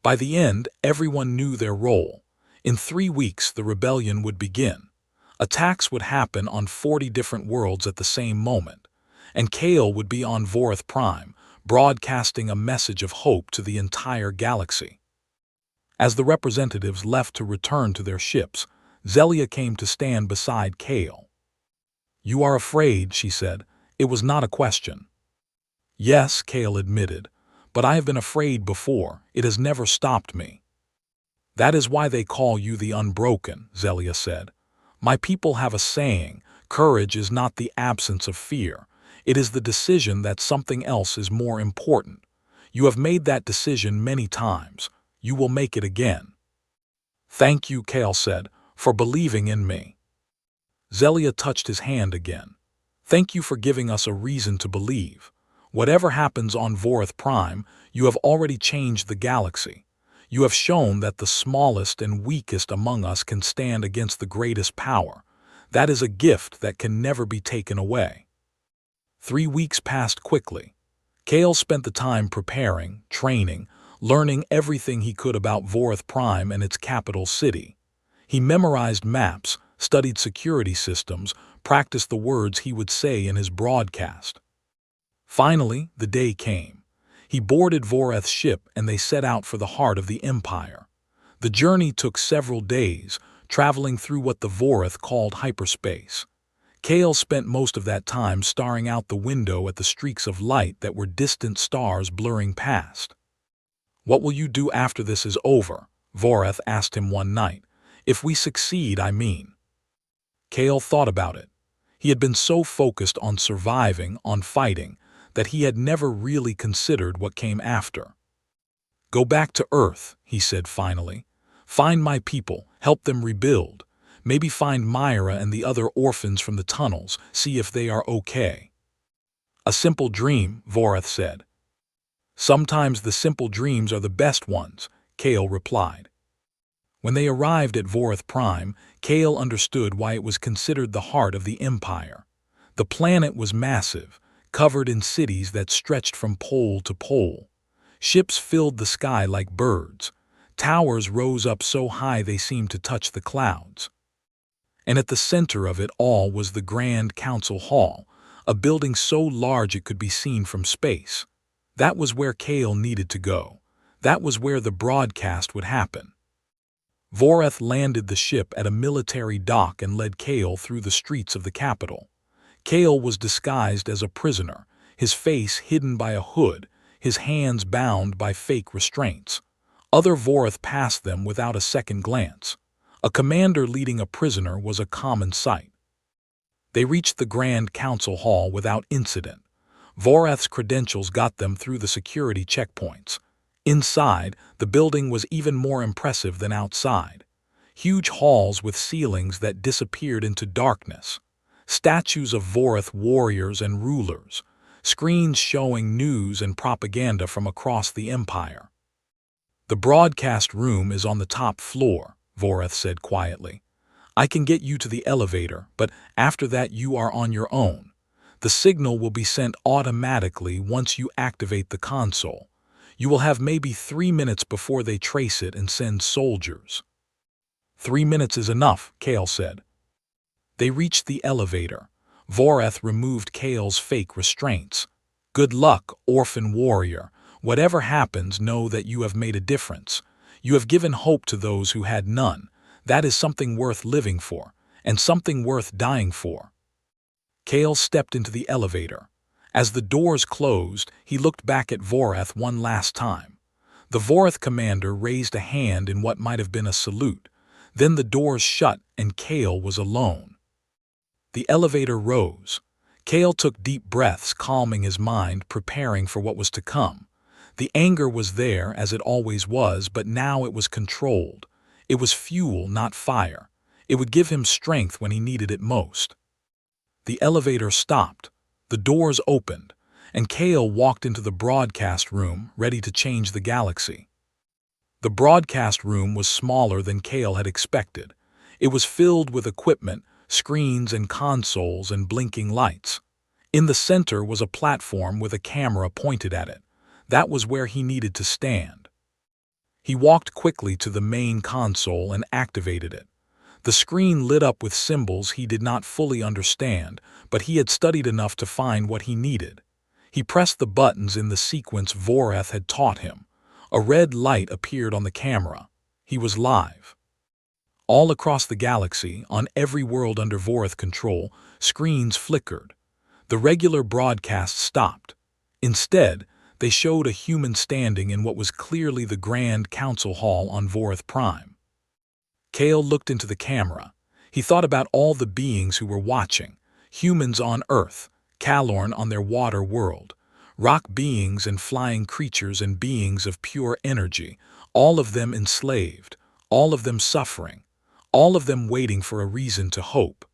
By the end, everyone knew their role. In 3 weeks, the rebellion would begin. Attacks would happen on 40 different worlds at the same moment, and Kale would be on Vorth Prime, broadcasting a message of hope to the entire galaxy. As the representatives left to return to their ships, Zelia came to stand beside Kale. "You are afraid," she said. "It was not a question." "Yes," Kale admitted, "but I have been afraid before. It has never stopped me." "That is why they call you the Unbroken," Zelia said. "My people have a saying, courage is not the absence of fear. It is the decision that something else is more important. You have made that decision many times. You will make it again." "Thank you," Kale said, "for believing in me." Zelia touched his hand again. "Thank you for giving us a reason to believe. Whatever happens on Vorth Prime, you have already changed the galaxy. You have shown that the smallest and weakest among us can stand against the greatest power. That is a gift that can never be taken away." 3 weeks passed quickly. Kale spent the time preparing, training, learning everything he could about Vorth Prime and its capital city. He memorized maps, studied security systems, practiced the words he would say in his broadcast. Finally, the day came. He boarded Voreth's ship and they set out for the heart of the Empire. The journey took several days, traveling through what the Voreth called hyperspace. Kale spent most of that time staring out the window at the streaks of light that were distant stars blurring past. "What will you do after this is over?" Voreth asked him one night. "If we succeed, I mean." Kale thought about it. He had been so focused on surviving, on fighting, that he had never really considered what came after. "Go back to Earth," he said finally. "Find my people, help them rebuild. Maybe find Myra and the other orphans from the tunnels, see if they are okay." "A simple dream," Voreth said. "Sometimes the simple dreams are the best ones," Kale replied. When they arrived at Vorth Prime, Kale understood why it was considered the heart of the Empire. The planet was massive, covered in cities that stretched from pole to pole. Ships filled the sky like birds. Towers rose up so high they seemed to touch the clouds. And at the center of it all was the Grand Council Hall, a building so large it could be seen from space. That was where Kale needed to go. That was where the broadcast would happen. Voreth landed the ship at a military dock and led Kale through the streets of the capital. Kale was disguised as a prisoner, his face hidden by a hood, his hands bound by fake restraints. Other Voreth passed them without a second glance. A commander leading a prisoner was a common sight. They reached the Grand Council Hall without incident. Voreth's credentials got them through the security checkpoints. Inside, the building was even more impressive than outside. Huge halls with ceilings that disappeared into darkness. Statues of Voreth warriors and rulers. Screens showing news and propaganda from across the empire. "The broadcast room is on the top floor," Voreth said quietly. "I can get you to the elevator, but after that you are on your own. The signal will be sent automatically once you activate the console. You will have maybe 3 minutes before they trace it and send soldiers." 3 minutes is enough, Kale said. They reached the elevator. Voreth removed Kale's fake restraints. "Good luck, orphan warrior. Whatever happens, know that you have made a difference. You have given hope to those who had none. That is something worth living for, and something worth dying for." Kale stepped into the elevator. As the doors closed, he looked back at Voreth one last time. The Voreth commander raised a hand in what might have been a salute. Then the doors shut and Kale was alone. The elevator rose. Kale took deep breaths, calming his mind, preparing for what was to come. The anger was there, as it always was, but now it was controlled. It was fuel, not fire. It would give him strength when he needed it most. The elevator stopped. The doors opened, and Kale walked into the broadcast room, ready to change the galaxy. The broadcast room was smaller than Kale had expected. It was filled with equipment, screens and consoles and blinking lights. In the center was a platform with a camera pointed at it. That was where he needed to stand. He walked quickly to the main console and activated it. The screen lit up with symbols he did not fully understand, but he had studied enough to find what he needed. He pressed the buttons in the sequence Voreth had taught him. A red light appeared on the camera. He was live. All across the galaxy, on every world under Voreth control, screens flickered. The regular broadcast stopped. Instead, they showed a human standing in what was clearly the Grand Council Hall on Voreth Prime. Kale looked into the camera. He thought about all the beings who were watching. Humans on Earth, Kalorn on their water world, rock beings and flying creatures and beings of pure energy, all of them enslaved, all of them suffering, all of them waiting for a reason to hope.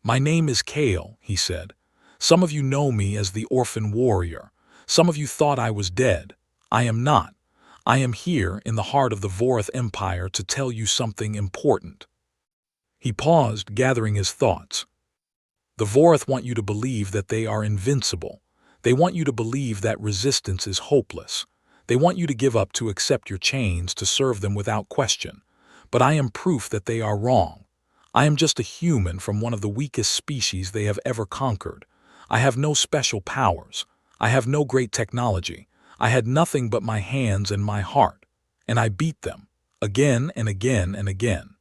"My name is Kale," he said. "Some of you know me as the orphan warrior. Some of you thought I was dead. I am not. I am here in the heart of the Voreth Empire to tell you something important." He paused, gathering his thoughts. "The Voreth want you to believe that they are invincible. They want you to believe that resistance is hopeless. They want you to give up, to accept your chains, to serve them without question. But I am proof that they are wrong. I am just a human from one of the weakest species they have ever conquered. I have no special powers. I have no great technology. I had nothing but my hands and my heart. And I beat them, again and again and again."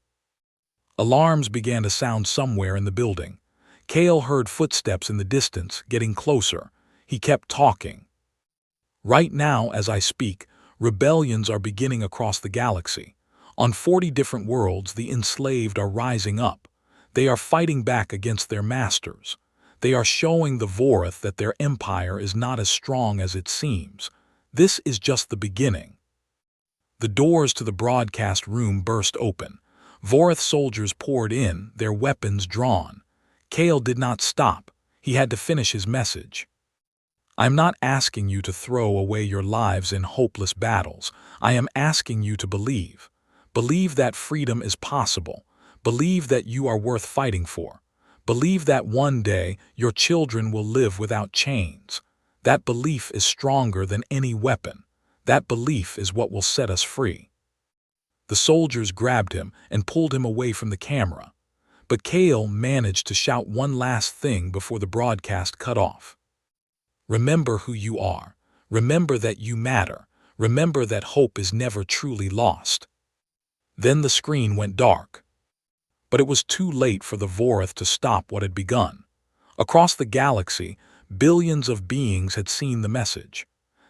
Alarms began to sound somewhere in the building. Kale heard footsteps in the distance, getting closer. He kept talking. "Right now, as I speak, rebellions are beginning across the galaxy. On 40 different worlds, the enslaved are rising up. They are fighting back against their masters. They are showing the Voreth that their empire is not as strong as it seems. This is just the beginning." The doors to the broadcast room burst open. Voreth soldiers poured in, their weapons drawn. Kale did not stop. He had to finish his message. "I am not asking you to throw away your lives in hopeless battles. I am asking you to believe. Believe that freedom is possible. Believe that you are worth fighting for. Believe that one day your children will live without chains. That belief is stronger than any weapon. That belief is what will set us free." The soldiers grabbed him and pulled him away from the camera. But Cale managed to shout one last thing before the broadcast cut off. "Remember who you are. Remember that you matter. Remember that hope is never truly lost." Then the screen went dark. But it was too late for the Vorith to stop what had begun. Across the galaxy, billions of beings had seen the message.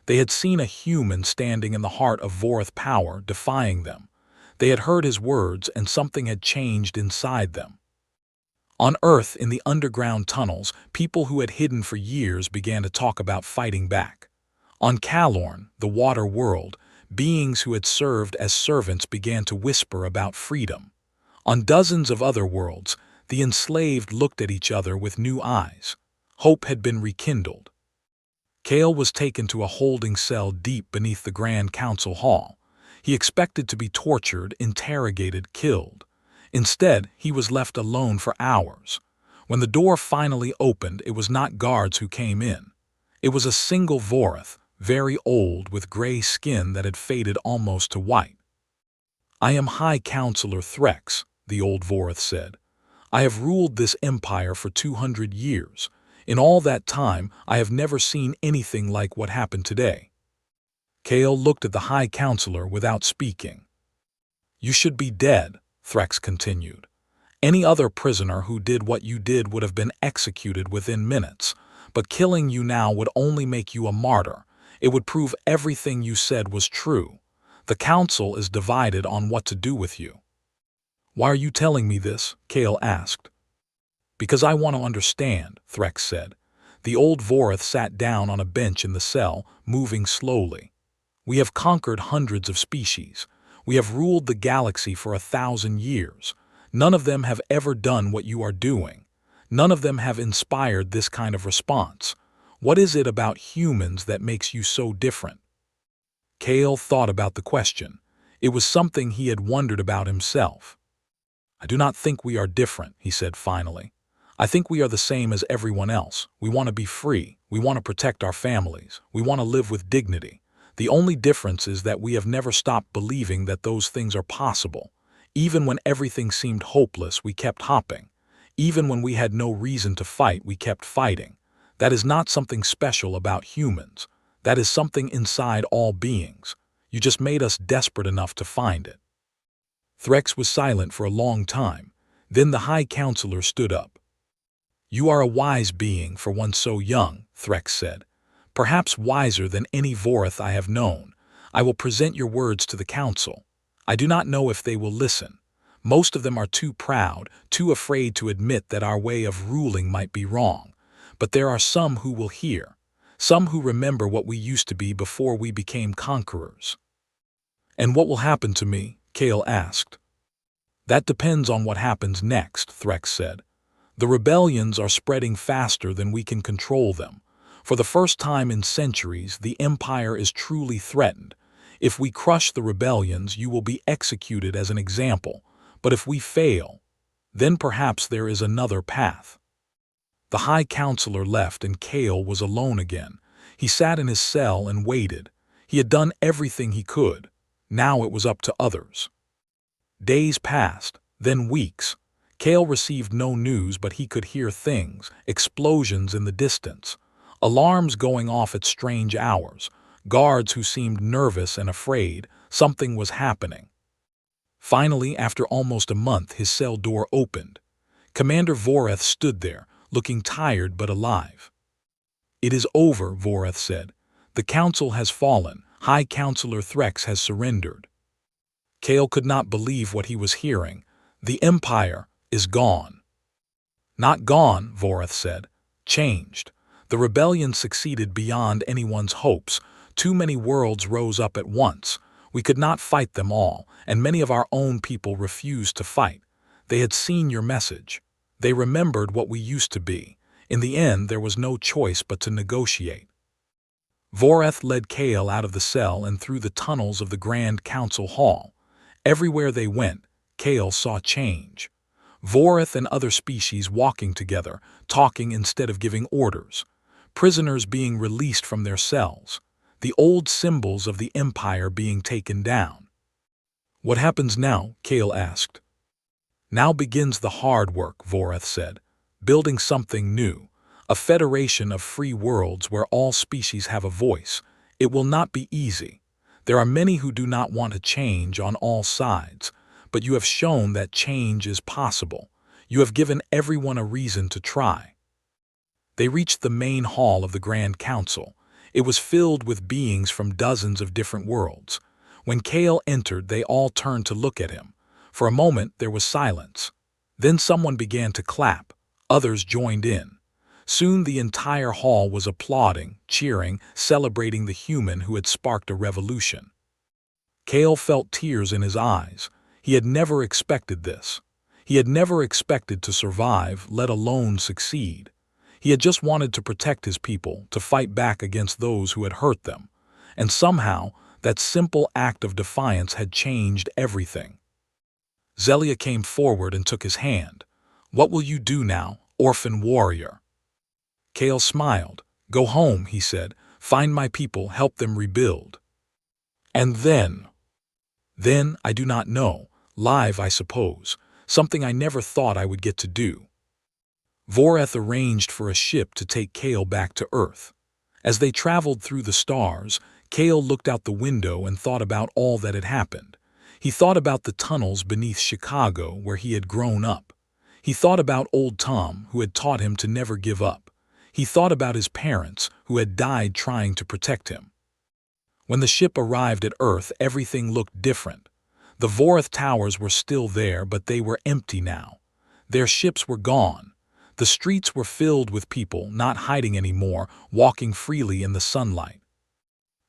They had seen a human standing in the heart of Vorith power, defying them. They had heard his words, and something had changed inside them. On Earth, in the underground tunnels, people who had hidden for years began to talk about fighting back. On Kalorn, the water world, beings who had served as servants began to whisper about freedom. On dozens of other worlds, the enslaved looked at each other with new eyes. Hope had been rekindled. Cale was taken to a holding cell deep beneath the Grand Council Hall. He expected to be tortured, interrogated, killed. Instead, he was left alone for hours. When the door finally opened, it was not guards who came in. It was a single Vorith, very old, with gray skin that had faded almost to white. "I am High Counselor Threx," the old Vorith said. "I have ruled this empire for 200 years. In all that time, I have never seen anything like what happened today." Cale looked at the High Counselor without speaking. "You should be dead," Threx continued. "Any other prisoner who did what you did would have been executed within minutes, but killing you now would only make you a martyr. It would prove everything you said was true. The Council is divided on what to do with you." "Why are you telling me this?" Cale asked. "Because I want to understand," Threx said. The old Vorith sat down on a bench in the cell, moving slowly. "We have conquered hundreds of species. We have ruled the galaxy for 1,000 years. None of them have ever done what you are doing. None of them have inspired this kind of response. What is it about humans that makes you so different?" Cale thought about the question. It was something he had wondered about himself. "I do not think we are different," he said finally. "I think we are the same as everyone else. We want to be free. We want to protect our families. We want to live with dignity. The only difference is that we have never stopped believing that those things are possible. Even when everything seemed hopeless, we kept hopping. Even when we had no reason to fight, we kept fighting. That is not something special about humans. That is something inside all beings. You just made us desperate enough to find it." Threx was silent for a long time. Then the High Counselor stood up. "You are a wise being for one so young," Threx said. "Perhaps wiser than any Vorith I have known. I will present your words to the Council. I do not know if they will listen. Most of them are too proud, too afraid to admit that our way of ruling might be wrong. But there are some who will hear. Some who remember what we used to be before we became conquerors." "And what will happen to me?" Cale asked. "That depends on what happens next," Threx said. "The rebellions are spreading faster than we can control them. For the first time in centuries, the Empire is truly threatened. If we crush the rebellions, you will be executed as an example. But if we fail, then perhaps there is another path." The High Counselor left and Cale was alone again. He sat in his cell and waited. He had done everything he could. Now it was up to others. Days passed, then weeks. Cale received no news, but he could hear things, explosions in the distance, alarms going off at strange hours, guards who seemed nervous and afraid. Something was happening. Finally, after almost a month, his cell door opened. Commander Voreth stood there, looking tired but alive. "It is over," Voreth said. "The Council has fallen. High Counselor Threx has surrendered." Cale could not believe what he was hearing. "The Empire is gone." "Not gone," Voreth said. "Changed. The rebellion succeeded beyond anyone's hopes. Too many worlds rose up at once. We could not fight them all, and many of our own people refused to fight. They had seen your message. They remembered what we used to be. In the end, there was no choice but to negotiate." Voreth led Cale out of the cell and through the tunnels of the Grand Council Hall. Everywhere they went, Cale saw change. Vorith and other species walking together, talking instead of giving orders. Prisoners being released from their cells. The old symbols of the Empire being taken down. "What happens now?" Kale asked. "Now begins the hard work," Vorith said. "Building something new. A federation of free worlds where all species have a voice. It will not be easy. There are many who do not want to change on all sides, but you have shown that change is possible. You have given everyone a reason to try." They reached the main hall of the Grand Council. It was filled with beings from dozens of different worlds. When Kale entered, they all turned to look at him. For a moment, there was silence. Then someone began to clap. Others joined in. Soon the entire hall was applauding, cheering, celebrating the human who had sparked a revolution. Kale felt tears in his eyes. He had never expected this. He had never expected to survive, let alone succeed. He had just wanted to protect his people, to fight back against those who had hurt them. And somehow, that simple act of defiance had changed everything. Zelia came forward and took his hand. "What will you do now, orphan warrior?" Kale smiled. "Go home," he said. "Find my people, help them rebuild." "And then?" "Then, I do not know. Live, I suppose. Something I never thought I would get to do." Voreth arranged for a ship to take Kale back to Earth. As they traveled through the stars, Kale looked out the window and thought about all that had happened. He thought about the tunnels beneath Chicago where he had grown up. He thought about old Tom, who had taught him to never give up. He thought about his parents, who had died trying to protect him. When the ship arrived at Earth, everything looked different. The Vorith towers were still there, but they were empty now. Their ships were gone. The streets were filled with people, not hiding anymore, walking freely in the sunlight.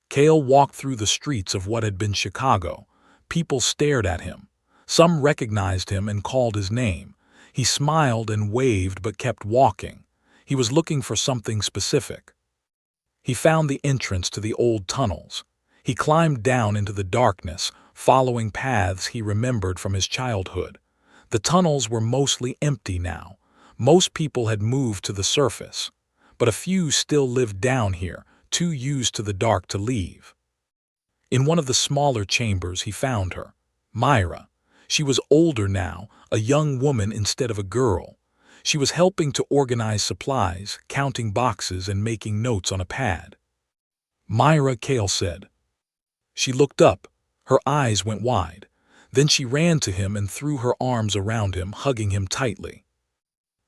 Kale walked through the streets of what had been Chicago. People stared at him. Some recognized him and called his name. He smiled and waved but kept walking. He was looking for something specific. He found the entrance to the old tunnels. He climbed down into the darkness, following paths he remembered from his childhood. The tunnels were mostly empty now. Most people had moved to the surface. But a few still lived down here, too used to the dark to leave. In one of the smaller chambers he found her, Myra. She was older now, a young woman instead of a girl. She was helping to organize supplies, counting boxes and making notes on a pad. "Myra," Kale said. She looked up. Her eyes went wide. Then she ran to him and threw her arms around him, hugging him tightly.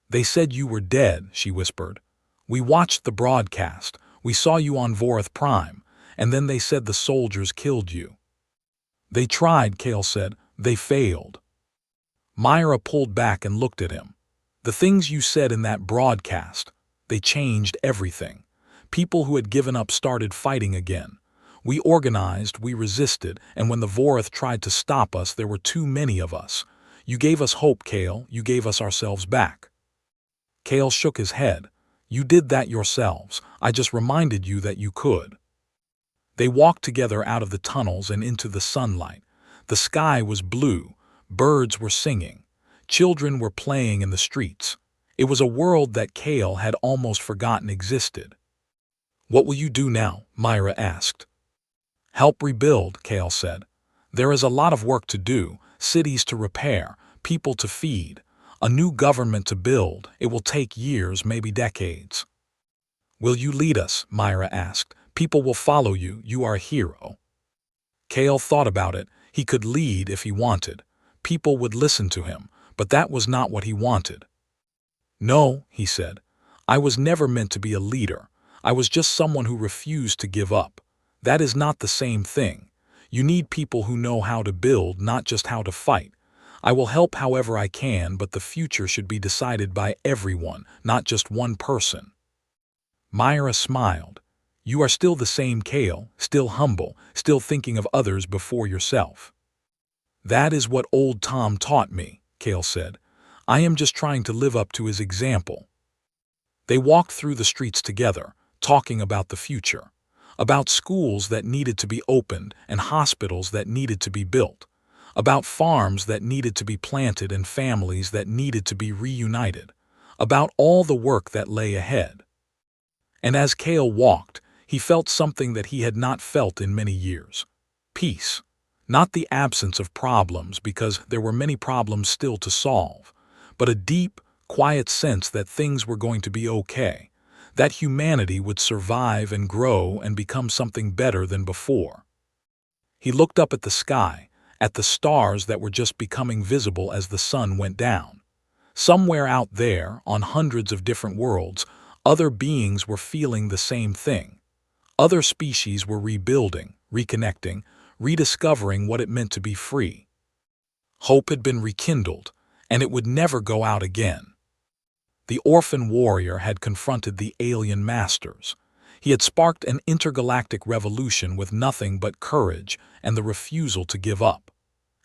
"They said you were dead," she whispered. "We watched the broadcast. We saw you on Vorith Prime, and then they said the soldiers killed you." "They tried," Kale said. "They failed." Myra pulled back and looked at him. "The things you said in that broadcast, they changed everything. People who had given up started fighting again. We organized, we resisted, and when the Vorith tried to stop us, there were too many of us. You gave us hope, Kale. You gave us ourselves back." Kale shook his head. "You did that yourselves. I just reminded you that you could." They walked together out of the tunnels and into the sunlight. The sky was blue. Birds were singing. Children were playing in the streets. It was a world that Kale had almost forgotten existed. "What will you do now?" Myra asked. "Help rebuild," Kale said. "There is a lot of work to do, cities to repair, people to feed, a new government to build. It will take years, maybe decades." "Will you lead us?" Myra asked. "People will follow you. You are a hero." Kale thought about it. He could lead if he wanted. People would listen to him, but that was not what he wanted. "No," he said. "I was never meant to be a leader. I was just someone who refused to give up. That is not the same thing. You need people who know how to build, not just how to fight. I will help however I can, but the future should be decided by everyone, not just one person." Myra smiled. "You are still the same Kale, still humble, still thinking of others before yourself." "That is what old Tom taught me," Kale said. "I am just trying to live up to his example." They walked through the streets together, talking about the future, about schools that needed to be opened and hospitals that needed to be built, about farms that needed to be planted and families that needed to be reunited, about all the work that lay ahead. And as Kale walked, he felt something that he had not felt in many years. Peace. Not the absence of problems, because there were many problems still to solve, but a deep, quiet sense that things were going to be okay, that humanity would survive and grow and become something better than before. He looked up at the sky, at the stars that were just becoming visible as the sun went down. Somewhere out there, on hundreds of different worlds, other beings were feeling the same thing. Other species were rebuilding, reconnecting, rediscovering what it meant to be free. Hope had been rekindled, and it would never go out again. The orphan warrior had confronted the alien masters. He had sparked an intergalactic revolution with nothing but courage and the refusal to give up.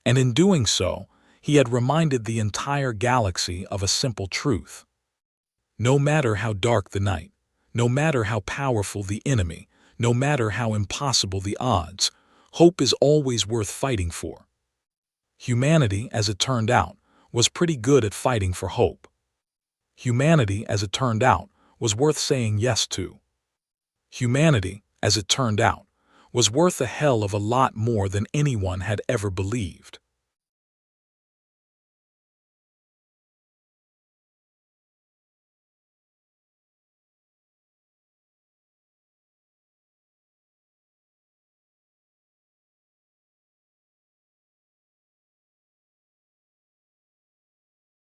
And in doing so, he had reminded the entire galaxy of a simple truth. No matter how dark the night, no matter how powerful the enemy, no matter how impossible the odds, hope is always worth fighting for. Humanity, as it turned out, was pretty good at fighting for hope. Humanity, as it turned out, was worth saying yes to. Humanity, as it turned out, was worth a hell of a lot more than anyone had ever believed.